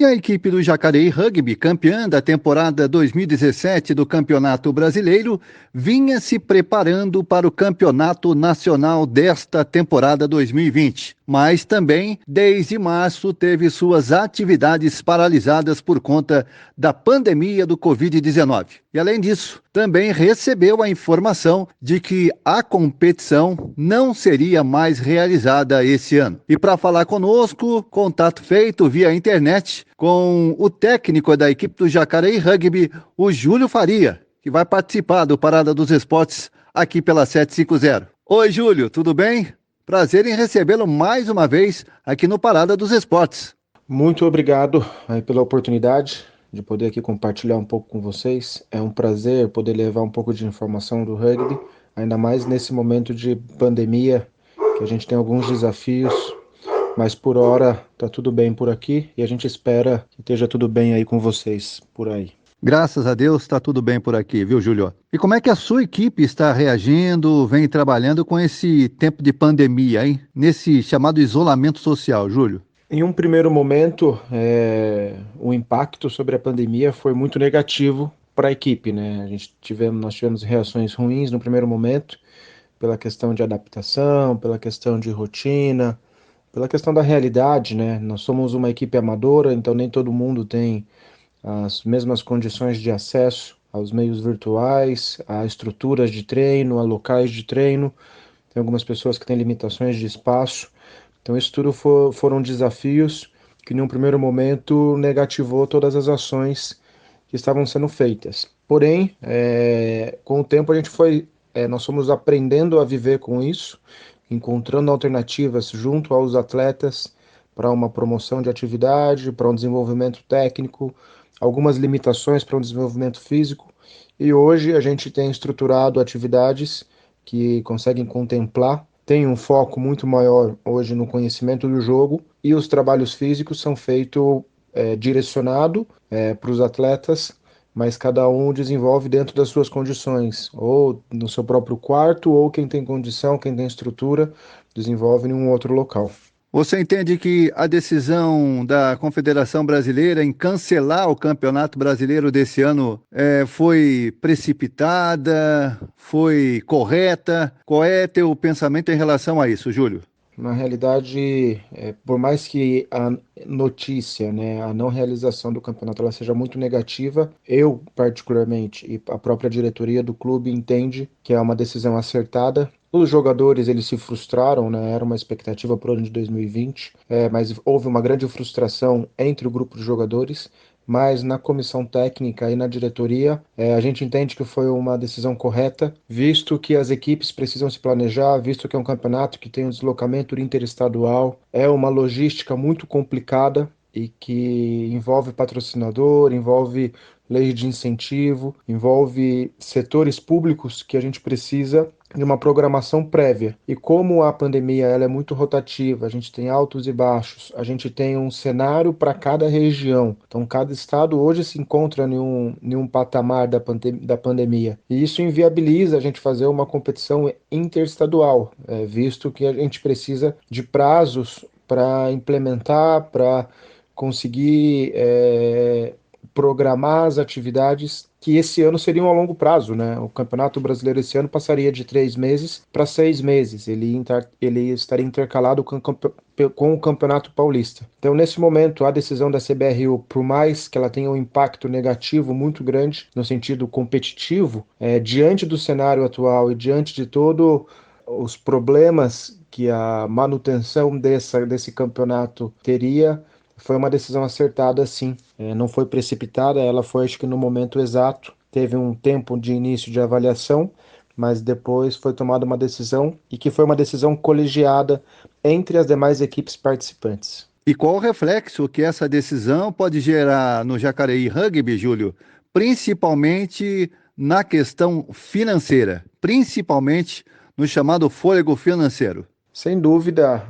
E a equipe do Jacareí Rugby, campeã da temporada 2017 do Campeonato Brasileiro, vinha se preparando para o Campeonato Nacional desta temporada 2020. Mas também, desde março, teve suas atividades paralisadas por conta da pandemia do Covid-19. E além disso, também recebeu a informação de que a competição não seria mais realizada esse ano. E para falar conosco, contato feito via internet com o técnico da equipe do Jacareí Rugby, o Júlio Faria, que vai participar do Parada dos Esportes aqui pela 750. Oi, Júlio, tudo bem? Prazer em recebê-lo mais uma vez aqui no Parada dos Esportes. Muito obrigado pela oportunidade de poder aqui compartilhar um pouco com vocês. É um prazer poder levar um pouco de informação do rugby, ainda mais nesse momento de pandemia, que a gente tem alguns desafios, mas por hora tá tudo bem por aqui e a gente espera que esteja tudo bem aí com vocês por aí. Graças a Deus está tudo bem por aqui, viu, Júlio? E como é que a sua equipe está reagindo, vem trabalhando com esse tempo de pandemia, hein? Nesse chamado isolamento social, Júlio? Em um primeiro momento, o impacto sobre a pandemia foi muito negativo para a equipe, né? Nós tivemos reações ruins no primeiro momento, pela questão de adaptação, pela questão de rotina, pela questão da realidade, né? Nós somos uma equipe amadora, então nem todo mundo tem as mesmas condições de acesso aos meios virtuais, a estruturas de treino, a locais de treino. Tem algumas pessoas que têm limitações de espaço. Então, isso tudo foram desafios que, em um primeiro momento, negativou todas as ações que estavam sendo feitas. Porém, com o tempo, nós fomos aprendendo a viver com isso, encontrando alternativas junto aos atletas para uma promoção de atividade, para um desenvolvimento técnico, algumas limitações para um desenvolvimento físico. E hoje a gente tem estruturado atividades que conseguem contemplar, tem um foco muito maior hoje no conhecimento do jogo e os trabalhos físicos são feitos direcionado para os atletas, mas cada um desenvolve dentro das suas condições, ou no seu próprio quarto, ou quem tem condição, quem tem estrutura, desenvolve em um outro local. Você entende que a decisão da Confederação Brasileira em cancelar o Campeonato Brasileiro desse ano foi precipitada, foi correta? Qual é teu pensamento em relação a isso, Júlio? Na realidade, por mais que a notícia, né, a não realização do campeonato ela seja muito negativa, eu particularmente e a própria diretoria do clube entende que é uma decisão acertada. Os jogadores eles se frustraram, né, era uma expectativa para o ano de 2020, mas houve uma grande frustração entre o grupo de jogadores. Mas na comissão técnica e na diretoria, a gente entende que foi uma decisão correta, visto que as equipes precisam se planejar, visto que é um campeonato que tem um deslocamento interestadual, é uma logística muito complicada e que envolve patrocinador, envolve lei de incentivo, envolve setores públicos que a gente precisa de uma programação prévia. E como a pandemia ela é muito rotativa, a gente tem altos e baixos, a gente tem um cenário para cada região. Então, cada estado hoje se encontra em um patamar da pandemia. E isso inviabiliza a gente fazer uma competição interestadual, visto que a gente precisa de prazos para implementar, para conseguir programar as atividades que esse ano seriam a longo prazo, né? O Campeonato Brasileiro esse ano passaria de 3 meses para 6 meses. Ele estaria intercalado com o Campeonato Paulista. Então, nesse momento, a decisão da CBRU, por mais que ela tenha um impacto negativo muito grande no sentido competitivo, diante do cenário atual e diante de todo os problemas que a manutenção desse campeonato teria, foi uma decisão acertada, sim. Não foi precipitada, ela foi, acho que no momento exato. Teve um tempo de início de avaliação, mas depois foi tomada uma decisão e que foi uma decisão colegiada entre as demais equipes participantes. E qual o reflexo que essa decisão pode gerar no Jacareí Rugby, Júlio? Principalmente na questão financeira, principalmente no chamado fôlego financeiro. Sem dúvida,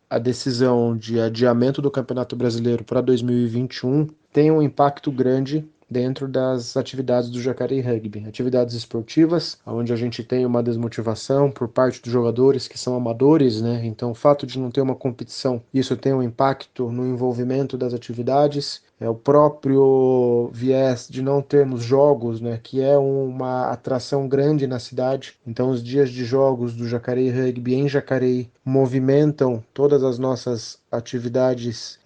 a decisão de adiamento do Campeonato Brasileiro para 2021 tem um impacto grande dentro das atividades do Jacareí Rugby. Atividades esportivas, onde a gente tem uma desmotivação por parte dos jogadores que são amadores, né? Então o fato de não ter uma competição, isso tem um impacto no envolvimento das atividades. É o próprio viés de não termos jogos, né, que é uma atração grande na cidade. Então, os dias de jogos do Jacareí Rugby em Jacareí movimentam todas as nossas atividades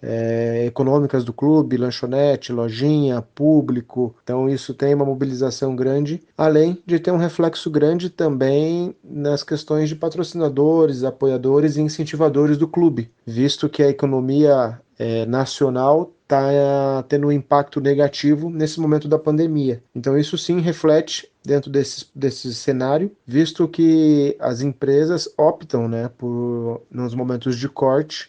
econômicas do clube, lanchonete, lojinha, público. Então, isso tem uma mobilização grande, além de ter um reflexo grande também nas questões de patrocinadores, apoiadores e incentivadores do clube, visto que a economia nacional está tendo um impacto negativo nesse momento da pandemia. Então isso sim reflete dentro desse cenário, visto que as empresas optam, né, por, nos momentos de corte,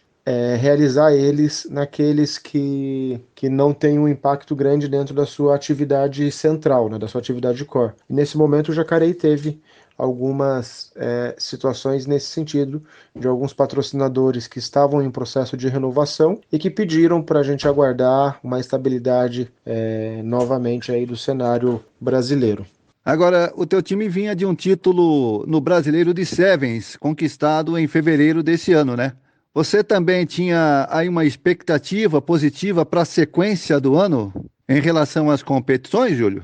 realizar eles naqueles que não têm um impacto grande dentro da sua atividade central, né, da sua atividade core. E nesse momento o Jacareí teve algumas situações nesse sentido, de alguns patrocinadores que estavam em processo de renovação e que pediram para a gente aguardar uma estabilidade novamente aí do cenário brasileiro. Agora, o teu time vinha de um título no Brasileiro de Sevens, conquistado em fevereiro desse ano, né? Você também tinha aí uma expectativa positiva para a sequência do ano em relação às competições, Júlio?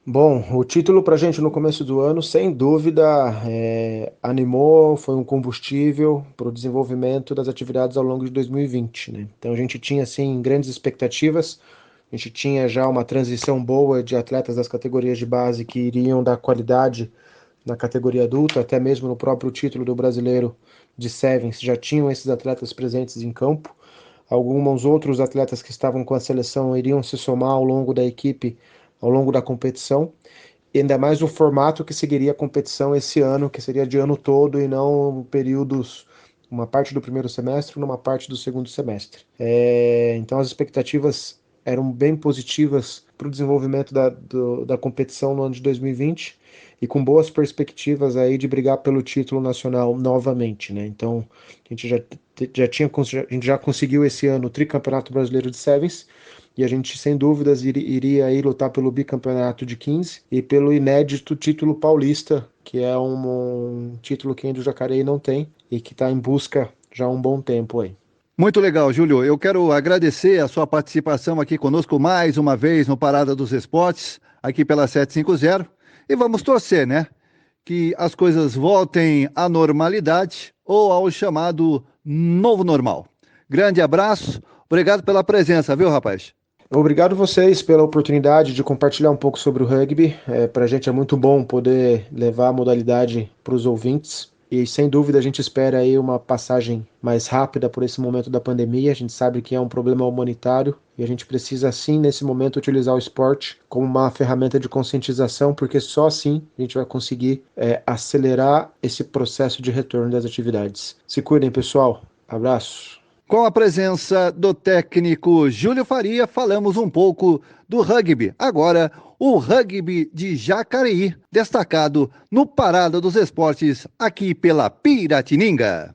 Bom, o título para a gente no começo do ano, sem dúvida, animou, foi um combustível para o desenvolvimento das atividades ao longo de 2020, né? Então a gente tinha, assim, grandes expectativas, a gente tinha já uma transição boa de atletas das categorias de base que iriam dar qualidade na categoria adulta, até mesmo no próprio título do brasileiro de Sevens, já tinham esses atletas presentes em campo. Alguns outros atletas que estavam com a seleção iriam se somar ao longo da equipe, ao longo da competição, e ainda mais o formato que seguiria a competição esse ano, que seria de ano todo e não períodos, uma parte do primeiro semestre, numa parte do segundo semestre. Então as expectativas eram bem positivas para o desenvolvimento da competição no ano de 2020 e com boas perspectivas aí de brigar pelo título nacional novamente, né? Então a gente a gente já conseguiu esse ano o tricampeonato brasileiro de Sevens e a gente sem dúvidas iria aí lutar pelo bicampeonato de 15 e pelo inédito título paulista, que é um título que ainda o Jacareí não tem e que está em busca já há um bom tempo aí. Muito legal, Júlio. Eu quero agradecer a sua participação aqui conosco mais uma vez no Parada dos Esportes, aqui pela 750. E vamos torcer, né? Que as coisas voltem à normalidade ou ao chamado novo normal. Grande abraço. Obrigado pela presença, viu, rapaz? Obrigado vocês pela oportunidade de compartilhar um pouco sobre o rugby. Para a gente é muito bom poder levar a modalidade para os ouvintes. E sem dúvida a gente espera aí uma passagem mais rápida por esse momento da pandemia. A gente sabe que é um problema humanitário e a gente precisa sim nesse momento utilizar o esporte como uma ferramenta de conscientização, porque só assim a gente vai conseguir acelerar esse processo de retorno das atividades. Se cuidem, pessoal. Abraço. Com a presença do técnico Júlio Faria, falamos um pouco do rugby. Agora, o rugby de Jacareí, destacado no Parada dos Esportes, aqui pela Piratininga.